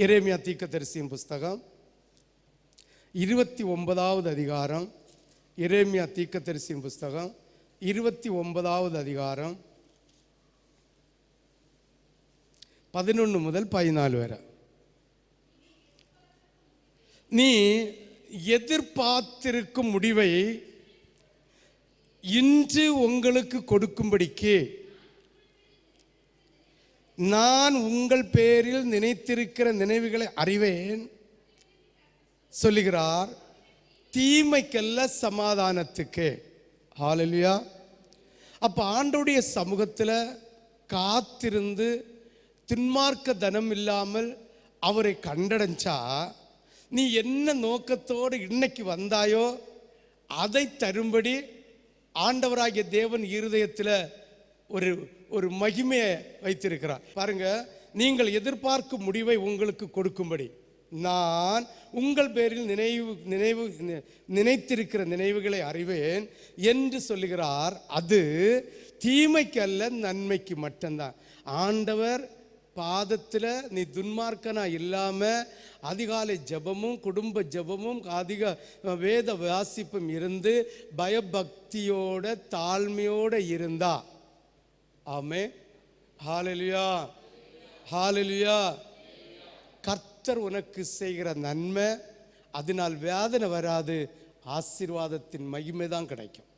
எரேமியா தீர்க்கதரிசியின் புஸ்தகம் 29வது அதிகாரம். எரேமியா தீர்க்கதரிசியின் புஸ்தகம் 29வது அதிகாரம் 11 முதல் 14 வரை. நீ எதிர்பார்த்திருக்கும் முடிவை இன்று உங்களுக்கு கொடுக்கும்படிக்கு நான் உங்கள் பேரில் நினைத்திருக்கிற நினைவுகளை அறிவேன் சொல்லுகிறார். தீமைக்கல்ல, சமாதானத்துக்கு. ஹல்லேலூயா. அப்போ ஆண்டவருடைய சமூகத்தில் காத்திருந்து துன்மார்க்க தனம் இல்லாமல் அவரை கண்டடைஞ்சா, நீ என்ன நோக்கத்தோடு இன்னைக்கு வந்தாயோ அதை தரும்படி ஆண்டவராகிய தேவன் இருதயத்தில் ஒரு மகிமையை வைத்திருக்கிறார். பாருங்க, நீங்கள் எதிர்பார்க்கும் முடிவை உங்களுக்கு கொடுக்கும்படி நான் உங்கள் பேரில் நினைத்திருக்கிற நினைவுகளை அறிவேன் என்று சொல்லுகிறார். அது தீமைக்கு அல்ல, நன்மைக்கு மட்டும்தான். ஆண்டவர் பாதத்தில் நீ துன்மார்க்கனா இல்லாமல் அதிகாலை ஜபமும் குடும்ப ஜபமும் அதிக வேத வாசிப்பும் இருந்து பயபக்தியோட தாழ்மையோடு இருந்தா, ஆமே, ஹல்லேலூயா, ஹல்லேலூயா, கர்த்தர் உனக்கு செய்கிற நன்மை, அதனால் வேதனை வராது, ஆசீர்வாதத்தின் மகிமை தான் கிடைக்கும்.